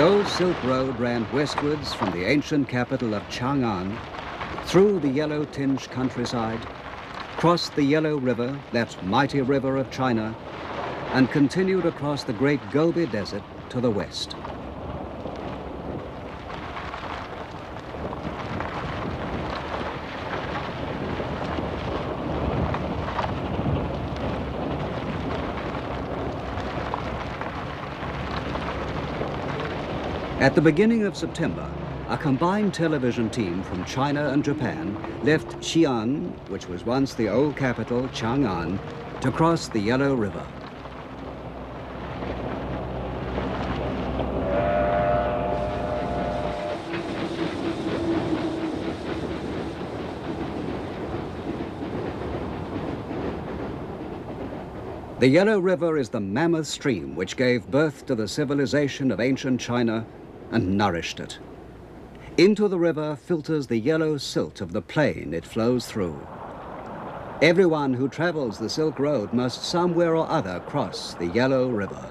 old Silk Road ran westwards from the ancient capital of Chang'an, through the yellow-tinged countryside, crossed the Yellow River, that mighty river of China, and continued across the great Gobi Desert to the west. At the beginning of September, a combined television team from China and Japan left Xi'an, which was once the old capital, Chang'an, to cross the Yellow River. The Yellow River is the mammoth stream which gave birth to the civilization of ancient China and nourished it. Into the river filters the yellow silt of the plain it flows through. Everyone who travels the Silk Road must somewhere or other cross the Yellow River.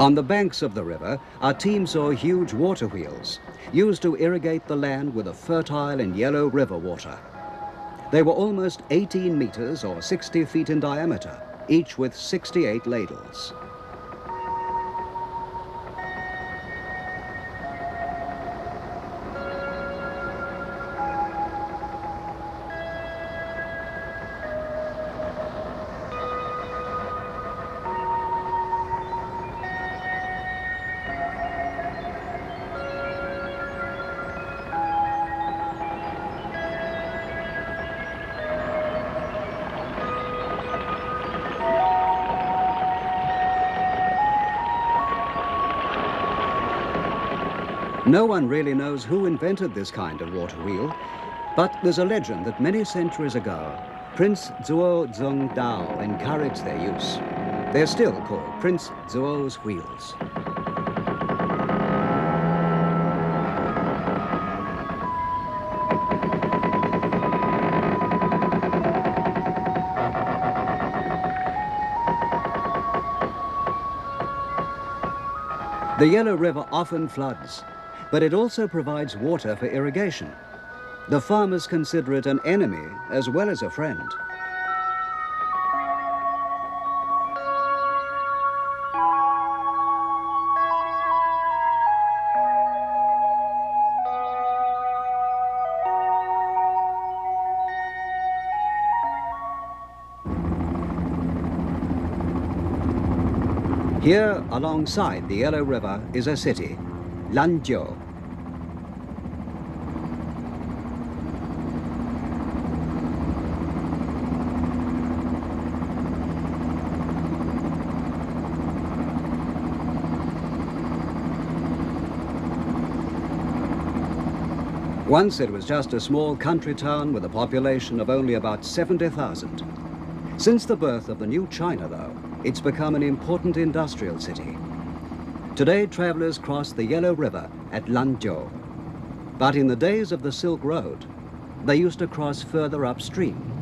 On the banks of the river, our team saw huge water wheels, used to irrigate the land with a fertile and yellow river water. They were almost 18 meters or 60 feet in diameter, each with 68 ladles. No one really knows who invented this kind of water wheel, but there's a legend that many centuries ago, Prince Zuo Zongdao encouraged their use. They're still called Prince Zuo's wheels. The Yellow River often floods, but it also provides water for irrigation. The farmers consider it an enemy as well as a friend. Here, alongside the Yellow River, is a city, Lanzhou. Once it was just a small country town with a population of only about 70,000. Since the birth of the new China, though, it's become an important industrial city. Today, travelers cross the Yellow River at Lanzhou. But in the days of the Silk Road, they used to cross further upstream.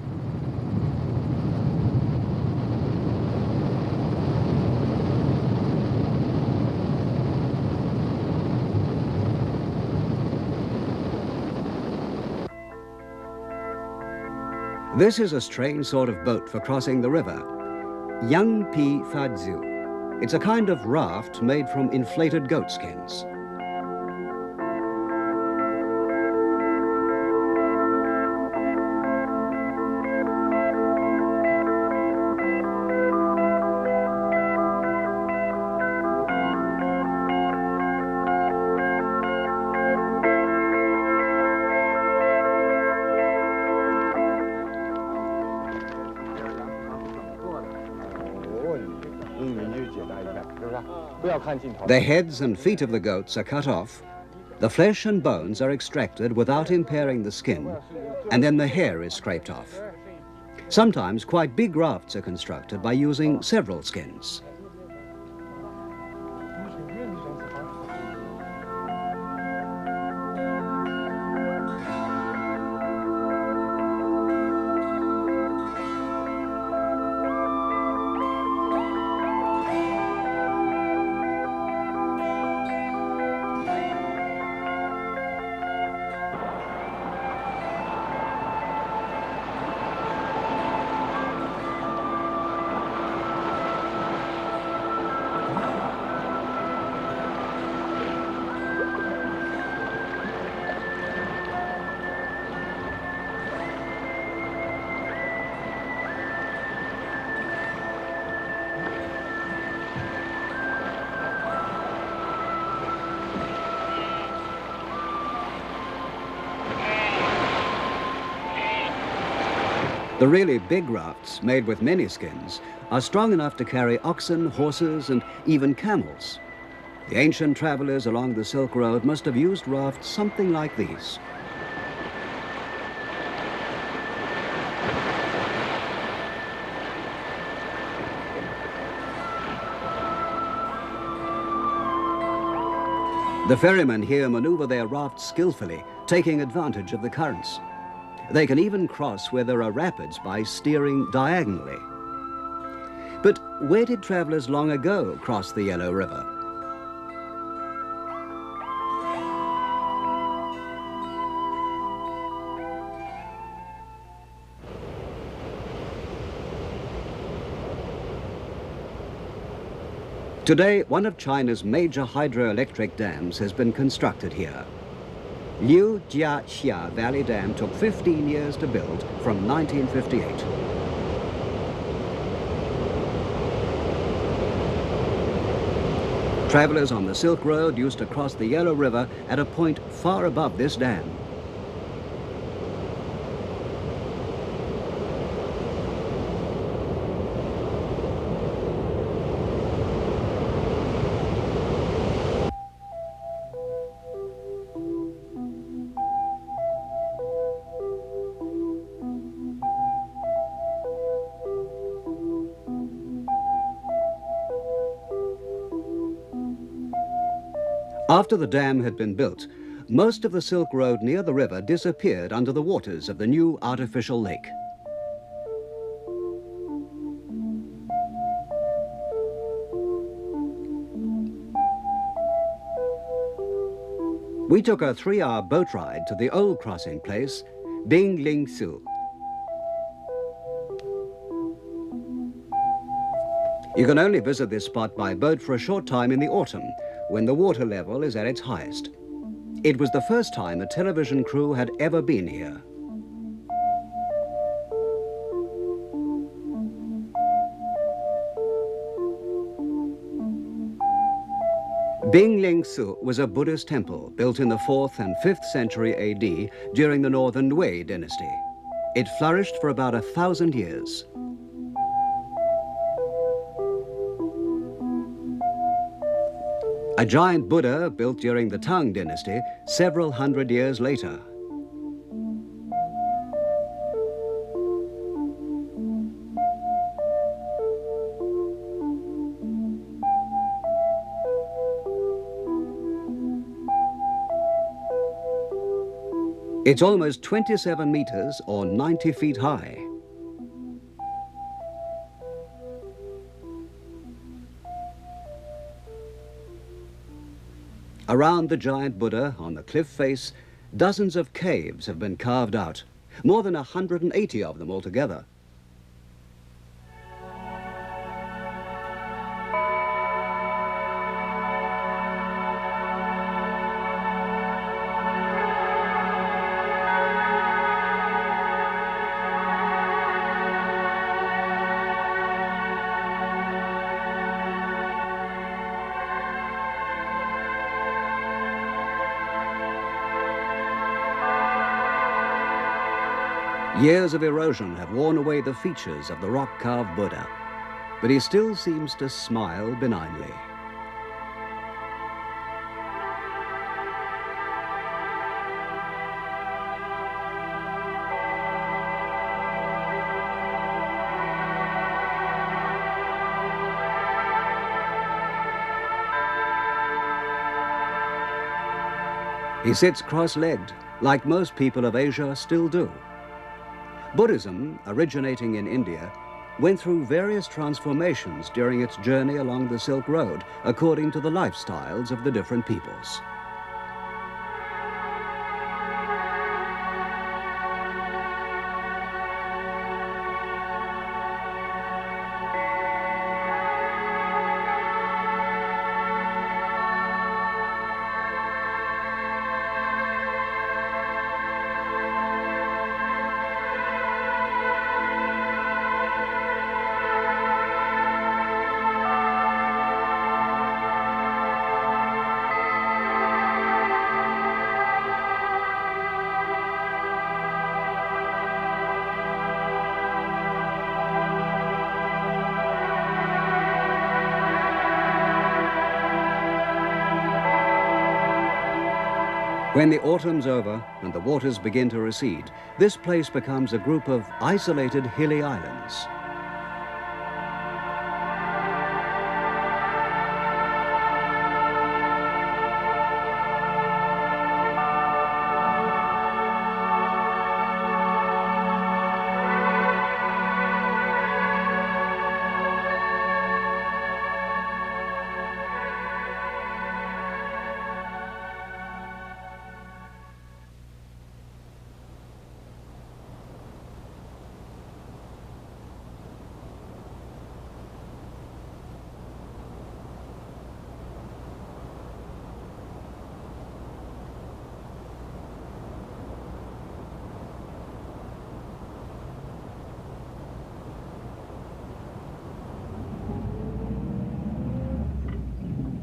This is a strange sort of boat for crossing the river, Yangpi Fadzu. It's a kind of raft made from inflated goat skins. The heads and feet of the goats are cut off, the flesh and bones are extracted without impairing the skin, and then the hair is scraped off. Sometimes quite big rafts are constructed by using several skins. The really big rafts, made with many skins, are strong enough to carry oxen, horses, and even camels. The ancient travelers along the Silk Road must have used rafts something like these. The ferrymen here maneuver their rafts skillfully, taking advantage of the currents. They can even cross where there are rapids by steering diagonally. But where did travelers long ago cross the Yellow River? Today, one of China's major hydroelectric dams has been constructed here. Liu Jia Valley Dam took 15 years to build from 1958. Travelers on the Silk Road used to cross the Yellow River at a point far above this dam. After the dam had been built, most of the Silk Road near the river disappeared under the waters of the new artificial lake. We took a 3-hour boat ride to the old crossing place, Binglingsu. You can only visit this spot by boat for a short time in the autumn, when the water level is at its highest. It was the first time a television crew had ever been here. Binglingsu was a Buddhist temple built in the 4th and 5th century AD during the Northern Wei dynasty. It flourished for about 1,000 years. A giant Buddha built during the Tang dynasty several hundred years later. It's almost 27 meters or 90 feet high. Around the giant Buddha, on the cliff face, dozens of caves have been carved out, more than 180 of them altogether. Years of erosion have worn away the features of the rock-carved Buddha, but he still seems to smile benignly. He sits cross-legged, like most people of Asia still do. Buddhism, originating in India, went through various transformations during its journey along the Silk Road, according to the lifestyles of the different peoples. When the autumn's over and the waters begin to recede, this place becomes a group of isolated hilly islands.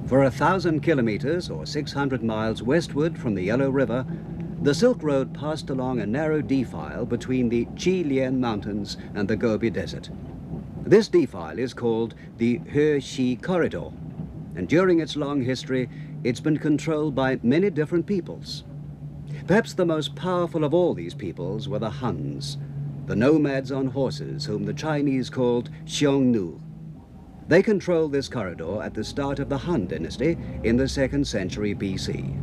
For 1,000 kilometers, or 600 miles westward from the Yellow River, the Silk Road passed along a narrow defile between the Xi'an Mountains and the Gobi Desert. This defile is called the Hexi Corridor, and during its long history, it's been controlled by many different peoples. Perhaps the most powerful of all these peoples were the Huns, the nomads on horses whom the Chinese called Xiongnu. They controlled this corridor at the start of the Han dynasty in the 2nd century BC.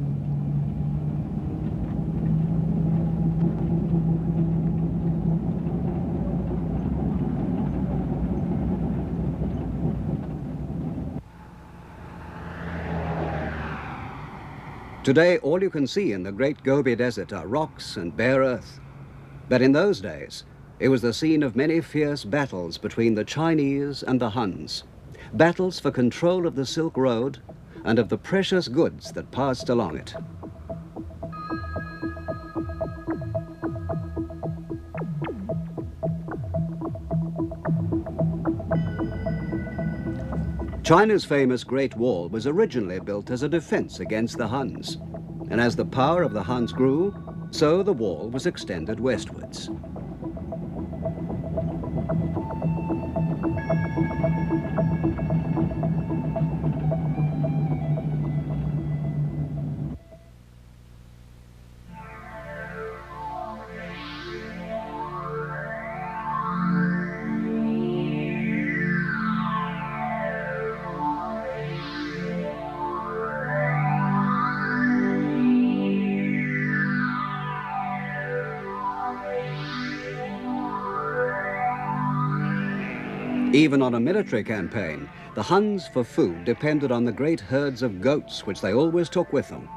Today, all you can see in the Great Gobi Desert are rocks and bare earth. But in those days, it was the scene of many fierce battles between the Chinese and the Huns. Battles for control of the Silk Road and of the precious goods that passed along it. China's famous Great Wall was originally built as a defense against the Huns, and as the power of the Huns grew, so the wall was extended westwards. Even on a military campaign, the Huns for food depended on the great herds of goats which they always took with them.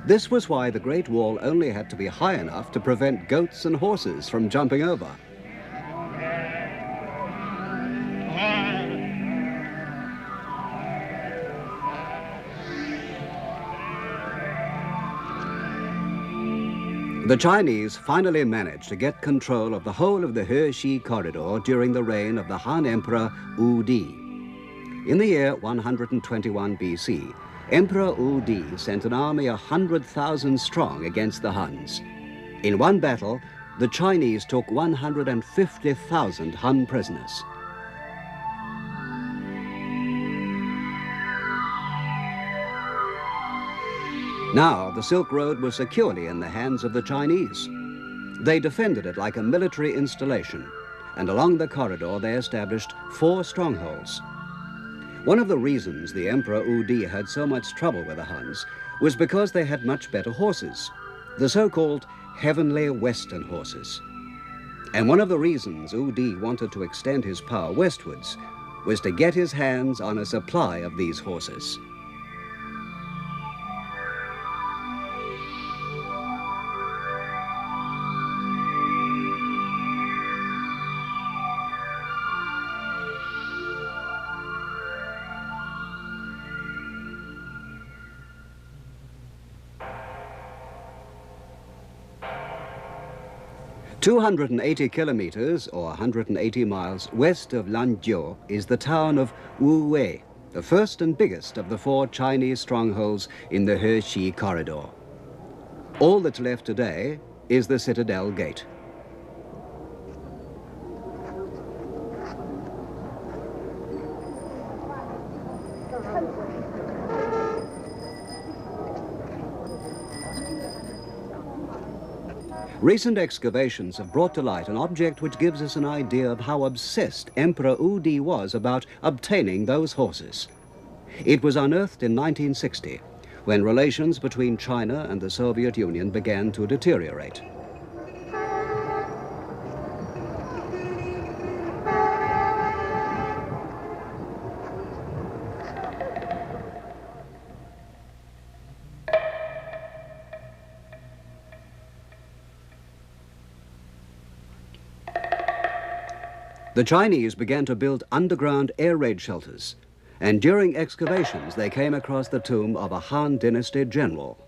This was why the Great Wall only had to be high enough to prevent goats and horses from jumping over. The Chinese finally managed to get control of the whole of the Hexi Corridor during the reign of the Han Emperor Wu Di. In the year 121 BC, Emperor Wu Di sent an army 100,000 strong against the Huns. In one battle, the Chinese took 150,000 Han prisoners. Now, the Silk Road was securely in the hands of the Chinese. They defended it like a military installation, and along the corridor they established 4 strongholds. One of the reasons the Emperor Wu Di had so much trouble with the Huns was because they had much better horses, the so-called heavenly Western horses. And one of the reasons Wu Di wanted to extend his power westwards was to get his hands on a supply of these horses. "280 kilometers, or 180 miles west of Lanzhou is the town of Wuwei, the first and biggest of the 4 Chinese strongholds in the Hexi Corridor. All that's left today is the Citadel Gate. Recent excavations have brought to light an object which gives us an idea of how obsessed Emperor Wu Di was about obtaining those horses. It was unearthed in 1960, when relations between China and the Soviet Union began to deteriorate. The Chinese began to build underground air raid shelters, and during excavations they came across the tomb of a Han Dynasty general.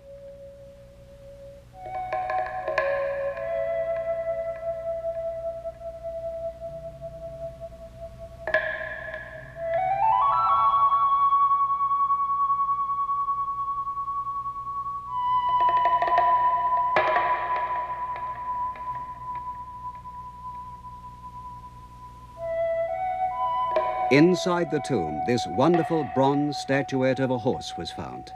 Inside the tomb, this wonderful bronze statuette of a horse was found.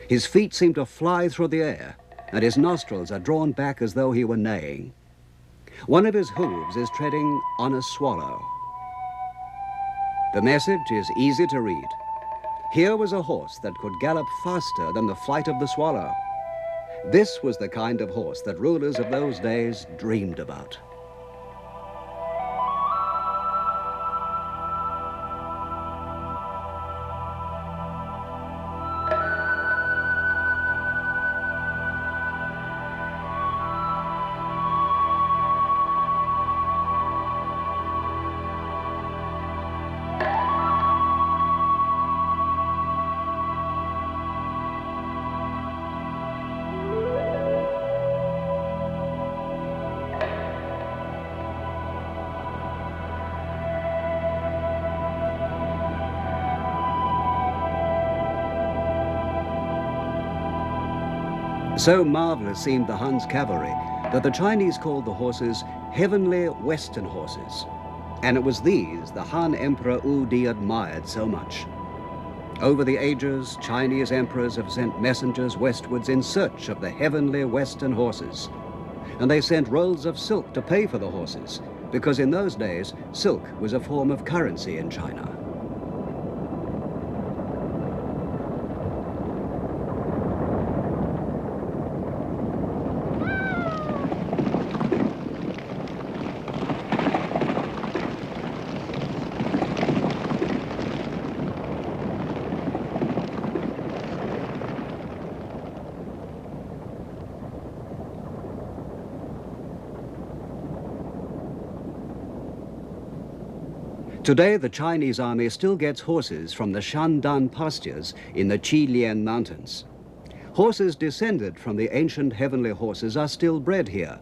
His feet seem to fly through the air, and his nostrils are drawn back as though he were neighing. One of his hooves is treading on a swallow. The message is easy to read. Here was a horse that could gallop faster than the flight of the swallow. This was the kind of horse that rulers of those days dreamed about. So marvelous seemed the Han's cavalry that the Chinese called the horses heavenly Western horses. And it was these the Han Emperor Wu Di admired so much. Over the ages, Chinese emperors have sent messengers westwards in search of the heavenly Western horses. And they sent rolls of silk to pay for the horses, because in those days, silk was a form of currency in China. Today, the Chinese army still gets horses from the Shandan pastures in the Qilian Mountains. Horses descended from the ancient heavenly horses are still bred here,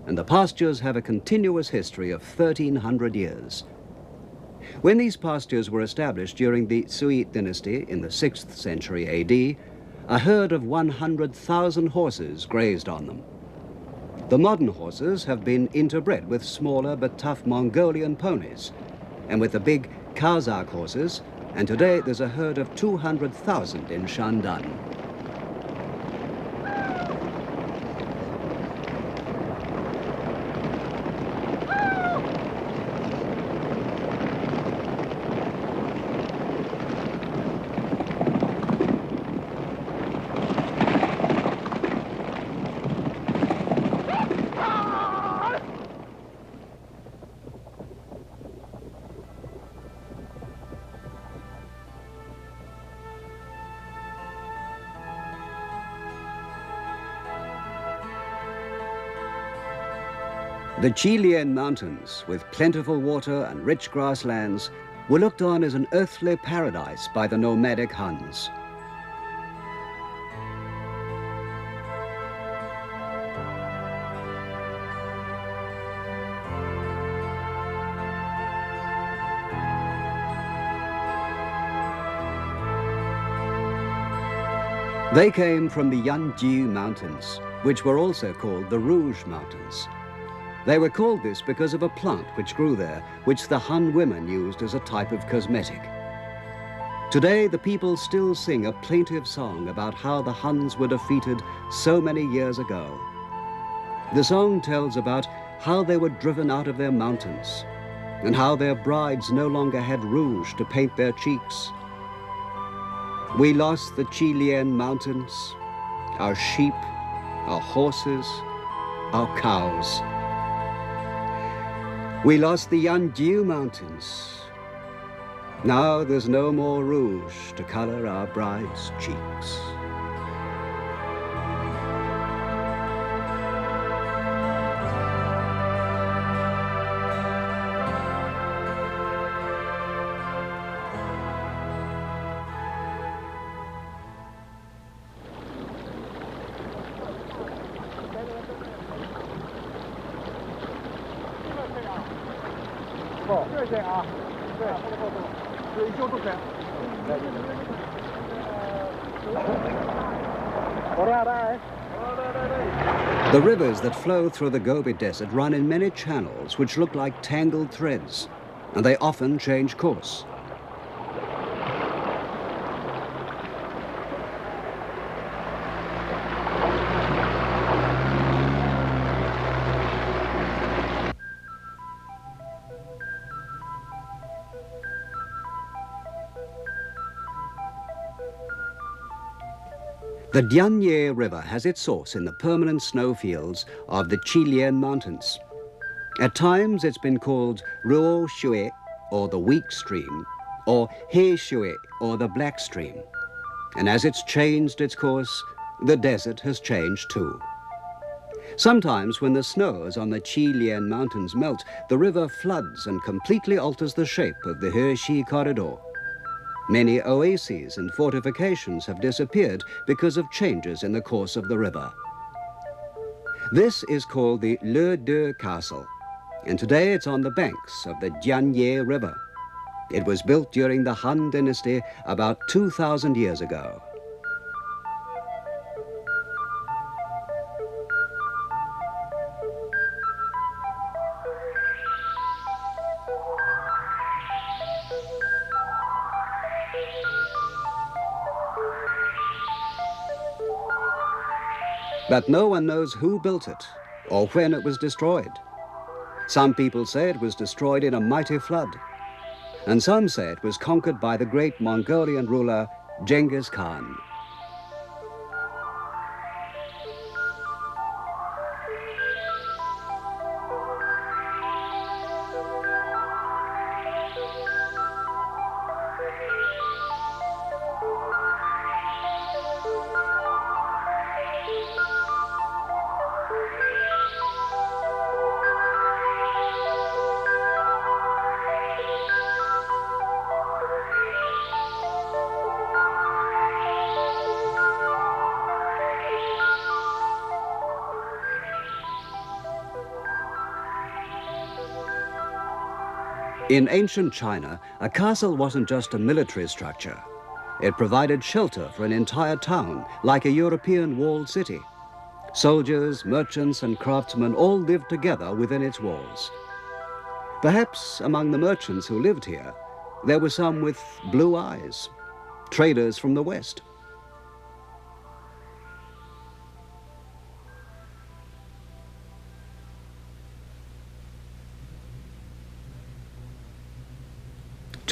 and the pastures have a continuous history of 1,300 years. When these pastures were established during the Sui dynasty in the 6th century AD, a herd of 100,000 horses grazed on them. The modern horses have been interbred with smaller but tough Mongolian ponies, and with the big Kazakh horses, and today there's a herd of 200,000 in Shandan. The Qilian Mountains, with plentiful water and rich grasslands, were looked on as an earthly paradise by the nomadic Huns. They came from the Yanji Mountains, which were also called the Rouge Mountains. They were called this because of a plant which grew there, which the Han women used as a type of cosmetic. Today, the people still sing a plaintive song about how the Huns were defeated so many years ago. The song tells about how they were driven out of their mountains and how their brides no longer had rouge to paint their cheeks. We lost the Xi'an mountains, our sheep, our horses, our cows. We lost the Yanjiu mountains. Now there's no more rouge to color our brides' cheeks. The rivers that flow through the Gobi Desert run in many channels which look like tangled threads, and they often change course. The Jianye River has its source in the permanent snowfields of the Xi'an Mountains. At times it's been called Ruo Shui, or the Weak Stream, or He Shui, or the Black Stream. And as it's changed its course, the desert has changed too. Sometimes when the snows on the Xi'an Mountains melt, the river floods and completely alters the shape of the Hexi Corridor. Many oases and fortifications have disappeared because of changes in the course of the river. This is called the Le Deux Castle, and today it's on the banks of the Jianye River. It was built during the Han Dynasty about 2,000 years ago. But no one knows who built it or when it was destroyed. Some people say it was destroyed in a mighty flood, and some say it was conquered by the great Mongolian ruler Genghis Khan. In ancient China, a castle wasn't just a military structure. It provided shelter for an entire town, like a European walled city. Soldiers, merchants, and craftsmen all lived together within its walls. Perhaps among the merchants who lived here, there were some with blue eyes, traders from the West.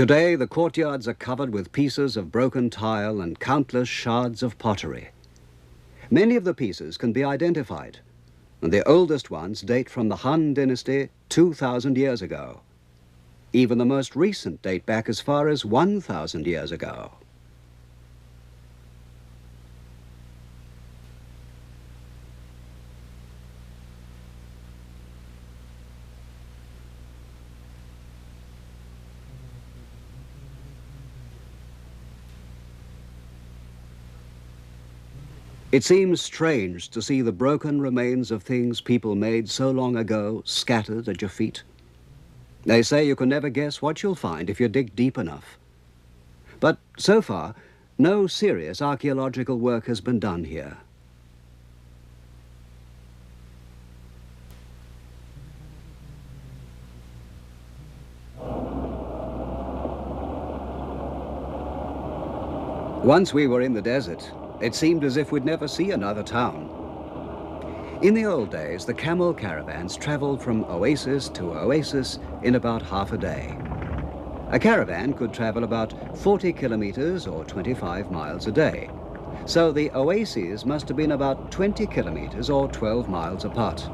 Today, the courtyards are covered with pieces of broken tile and countless shards of pottery. Many of the pieces can be identified, and the oldest ones date from the Han Dynasty 2,000 years ago. Even the most recent date back as far as 1,000 years ago. It seems strange to see the broken remains of things people made so long ago scattered at your feet. They say you can never guess what you'll find if you dig deep enough. But so far, no serious archaeological work has been done here. Once we were in the desert, it seemed as if we'd never see another town. In the old days, the camel caravans traveled from oasis to oasis in about half a day. A caravan could travel about 40 kilometers or 25 miles a day. So the oases must have been about 20 kilometers or 12 miles apart.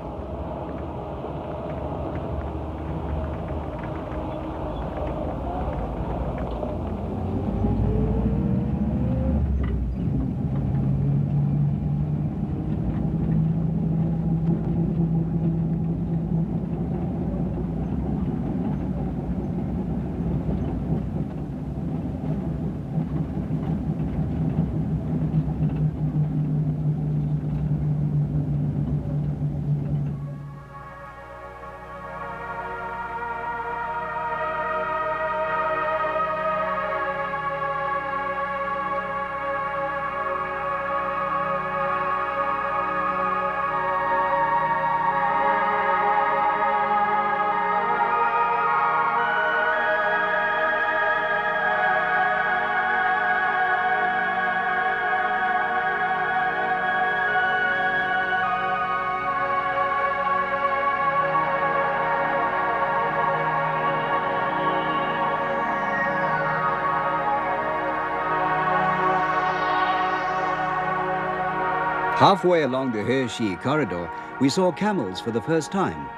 Halfway along the Hexi Corridor, we saw camels for the first time.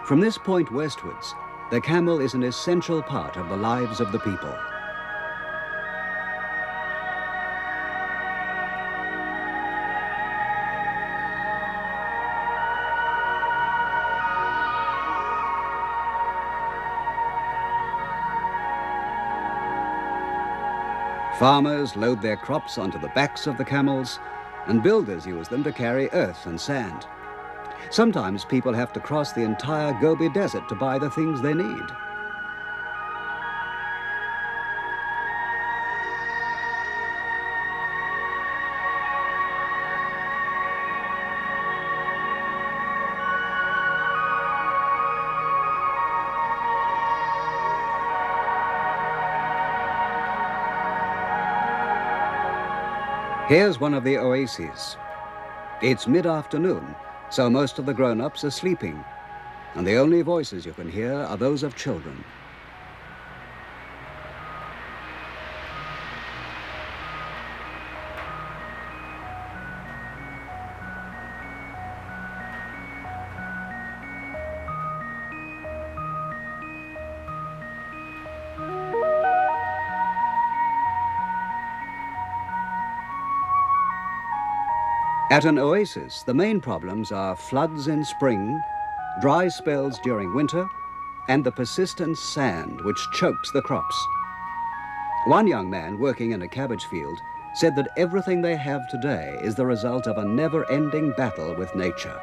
From this point westwards, the camel is an essential part of the lives of the people. Farmers load their crops onto the backs of the camels, and builders use them to carry earth and sand. Sometimes people have to cross the entire Gobi Desert to buy the things they need. Here's one of the oases. It's mid-afternoon, so most of the grown-ups are sleeping, and the only voices you can hear are those of children. At an oasis, the main problems are floods in spring, dry spells during winter, and the persistent sand which chokes the crops. One young man working in a cabbage field said that everything they have today is the result of a never-ending battle with nature.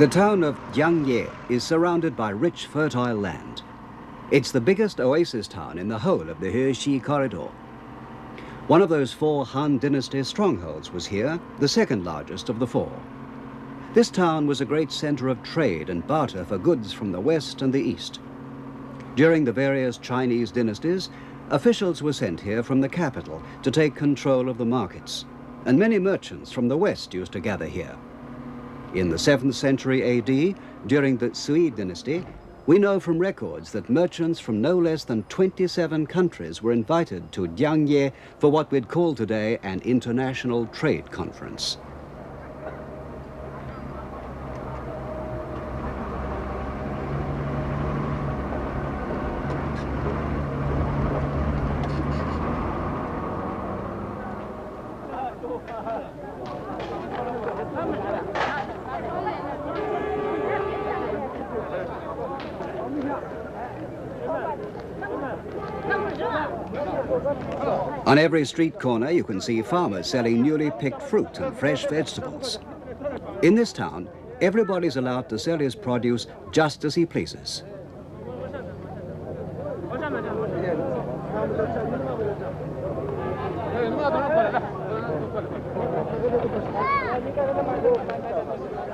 The town of Jiangye is surrounded by rich, fertile land. It's the biggest oasis town in the whole of the Hexi Corridor. One of those 4 Han Dynasty strongholds was here, the second largest of the 4. This town was a great center of trade and barter for goods from the west and the east. During the various Chinese dynasties, officials were sent here from the capital to take control of the markets, and many merchants from the west used to gather here. In the 7th century AD, during the Sui dynasty, we know from records that merchants from no less than 27 countries were invited to Jiangye for what we'd call today an international trade conference. On every street corner, you can see farmers selling newly picked fruit and fresh vegetables. In this town, everybody's allowed to sell his produce just as he pleases.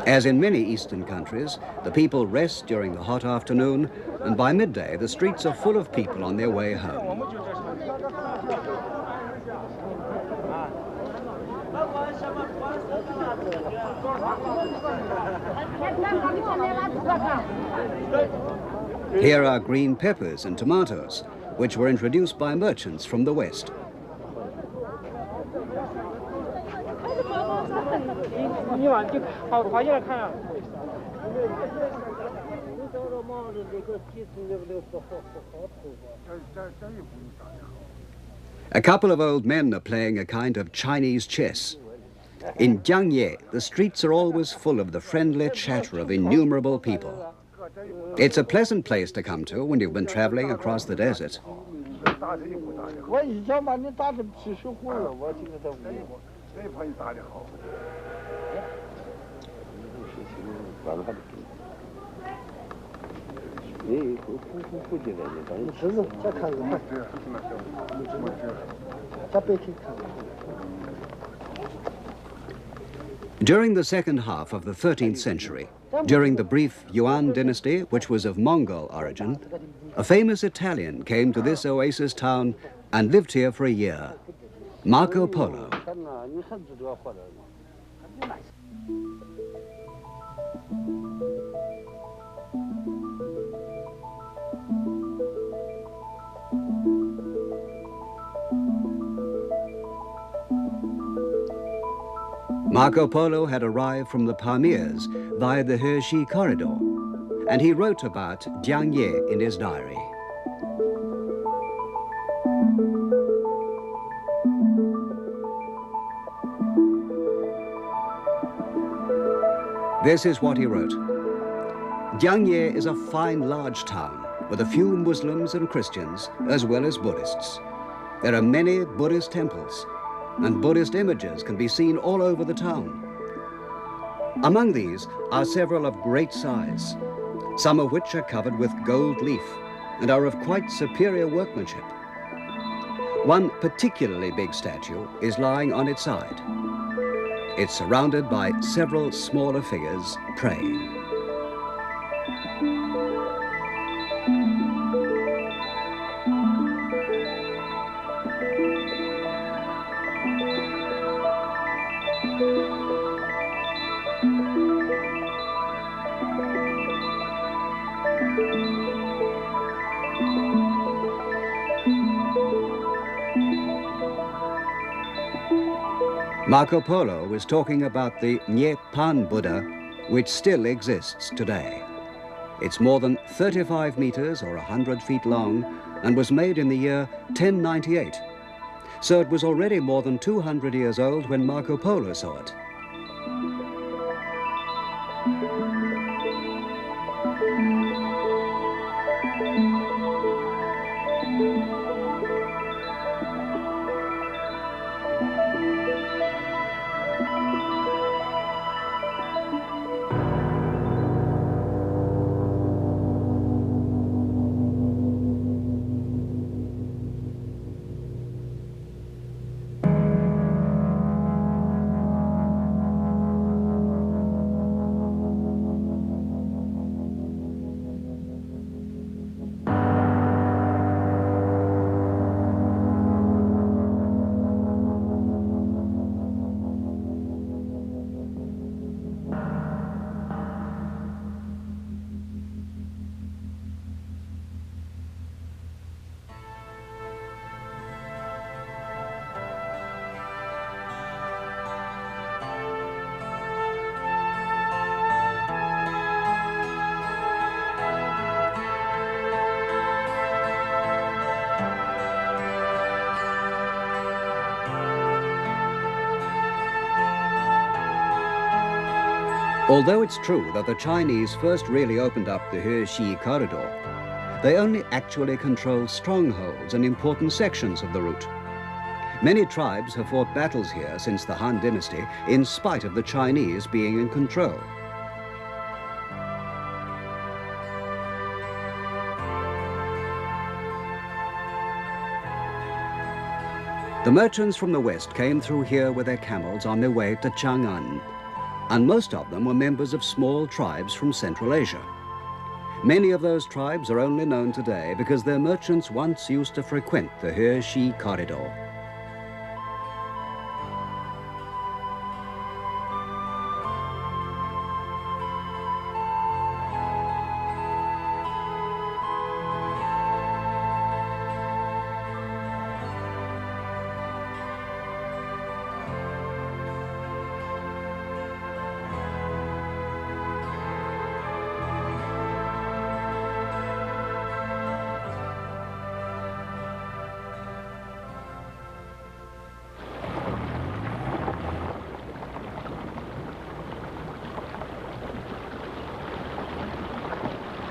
As in many Eastern countries, the people rest during the hot afternoon, and by midday, the streets are full of people on their way home. Here are green peppers and tomatoes, which were introduced by merchants from the west. A couple of old men are playing a kind of Chinese chess. In Jiangye, the streets are always full of the friendly chatter of innumerable people. It's a pleasant place to come to when you've been traveling across the desert. During the second half of the 13th century, during the brief Yuan dynasty, which was of Mongol origin, a famous Italian came to this oasis town and lived here for a year, Marco Polo. Marco Polo had arrived from the Pamirs via the Hexi Corridor, and he wrote about Jiangye in his diary. This is what he wrote. Jiangye is a fine, large town with a few Muslims and Christians, as well as Buddhists. There are many Buddhist temples, and Buddhist images can be seen all over the town. Among these are several of great size, some of which are covered with gold leaf and are of quite superior workmanship. One particularly big statue is lying on its side. It's surrounded by several smaller figures praying. Marco Polo was talking about the Nyepan Buddha, which still exists today. It's more than 35 meters or 100 feet long and was made in the year 1098. So it was already more than 200 years old when Marco Polo saw it. Although it's true that the Chinese first really opened up the Hexi Corridor, they only actually controlled strongholds and important sections of the route. Many tribes have fought battles here since the Han Dynasty, in spite of the Chinese being in control. The merchants from the west came through here with their camels on their way to Xi'an, and most of them were members of small tribes from Central Asia. Many of those tribes are only known today because their merchants once used to frequent the Hexi Corridor.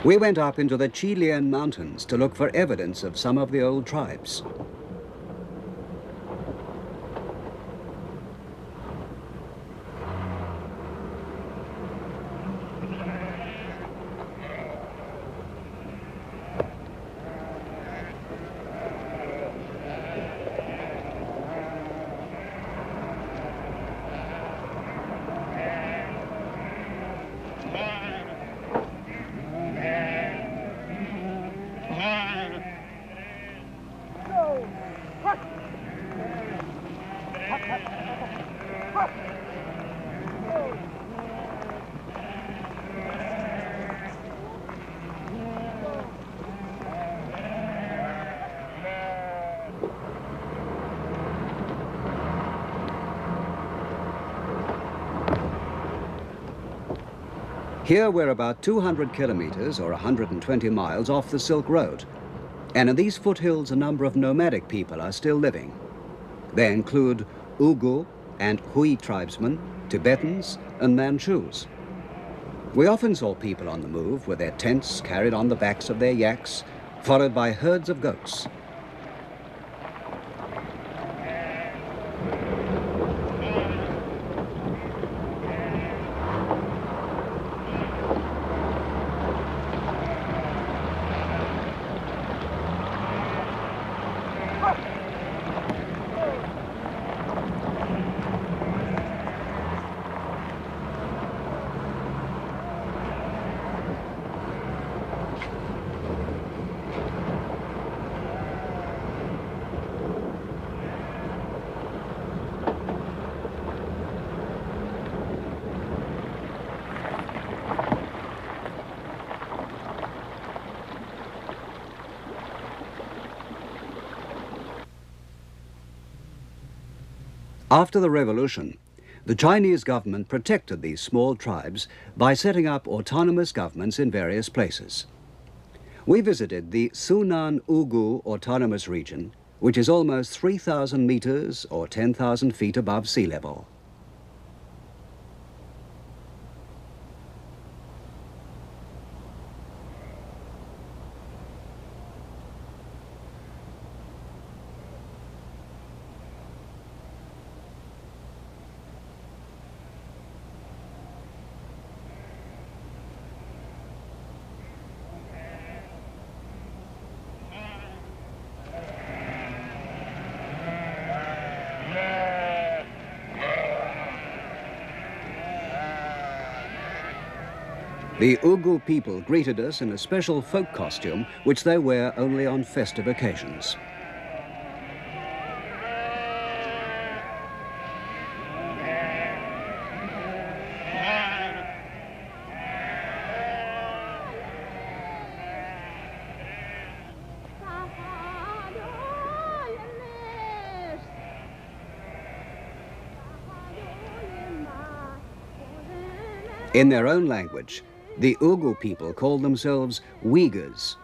We went up into the Xi'an mountains to look for evidence of some of the old tribes. Here we're about 200 kilometers or 120 miles off the Silk Road. And in these foothills, a number of nomadic people are still living. They include Uyghur and Hui tribesmen, Tibetans and Manchus. We often saw people on the move with their tents carried on the backs of their yaks, followed by herds of goats. After the revolution, the Chinese government protected these small tribes by setting up autonomous governments in various places. We visited the Sunan Uyghur Autonomous Region, which is almost 3,000 meters or 10,000 feet above sea level. The Uyghur people greeted us in a special folk costume, which they wear only on festive occasions. In their own language, the Uyghur people call themselves Uyghurs.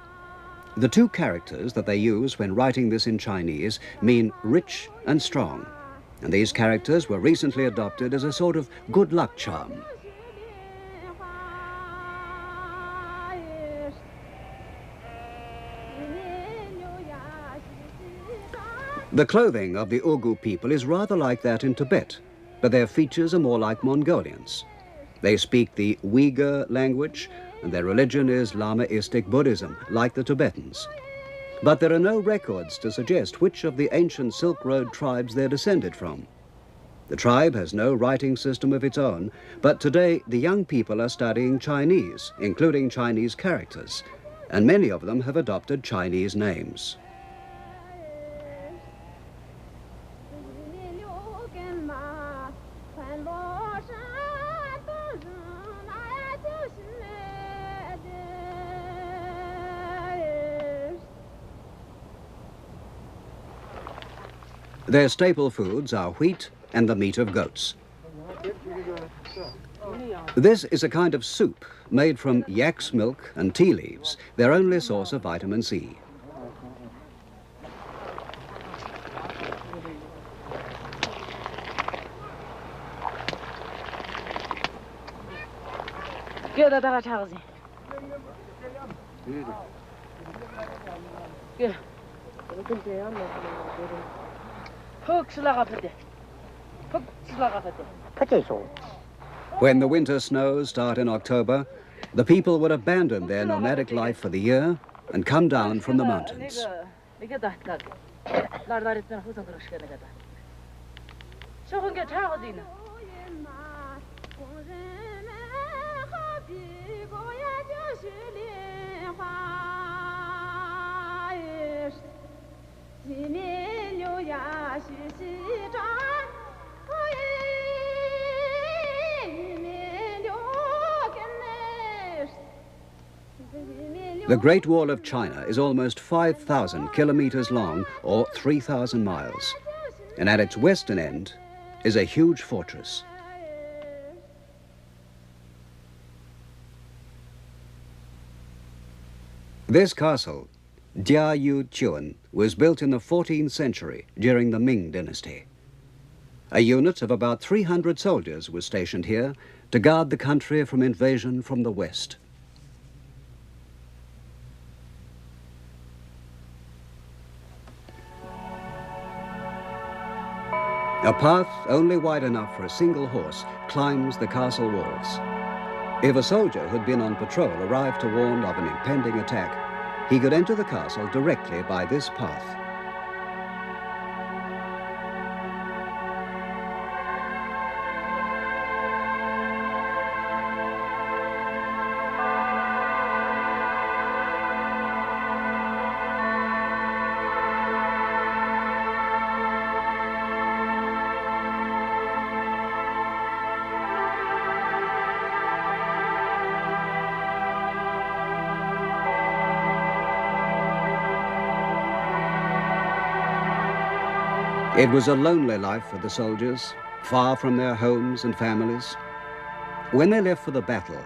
The two characters that they use when writing this in Chinese mean rich and strong, and these characters were recently adopted as a sort of good luck charm. The clothing of the Uyghur people is rather like that in Tibet, but their features are more like Mongolians. They speak the Uyghur language, and their religion is Lamaistic Buddhism, like the Tibetans. But there are no records to suggest which of the ancient Silk Road tribes they're descended from. The tribe has no writing system of its own, but today the young people are studying Chinese, including Chinese characters, and many of them have adopted Chinese names. Their staple foods are wheat and the meat of goats. This is a kind of soup made from yak's milk and tea leaves, their only source of vitamin C. When the winter snows start in October, the people would abandon their nomadic life for the year and come down from the mountains. The Great Wall of China is almost 5,000 kilometers long, or 3,000 miles, and at its western end is a huge fortress. This castle, Jiayuguan, was built in the 14th century during the Ming dynasty. A unit of about 300 soldiers was stationed here to guard the country from invasion from the west. A path only wide enough for a single horse climbs the castle walls. If a soldier who'd been on patrol arrived to warn of an impending attack, he could enter the castle directly by this path. It was a lonely life for the soldiers, far from their homes and families. When they left for the battle,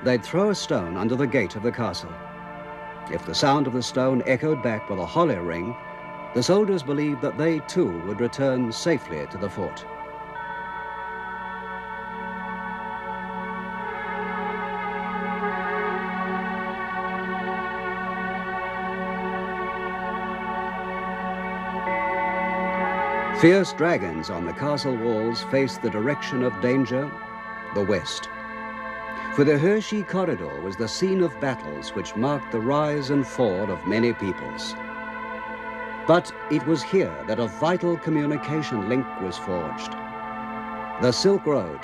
they'd throw a stone under the gate of the castle. If the sound of the stone echoed back with a hollow ring, the soldiers believed that they too would return safely to the fort. Fierce dragons on the castle walls faced the direction of danger, the west. For the Hexi Corridor was the scene of battles which marked the rise and fall of many peoples. But it was here that a vital communication link was forged. The Silk Road,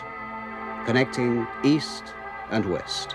connecting east and west.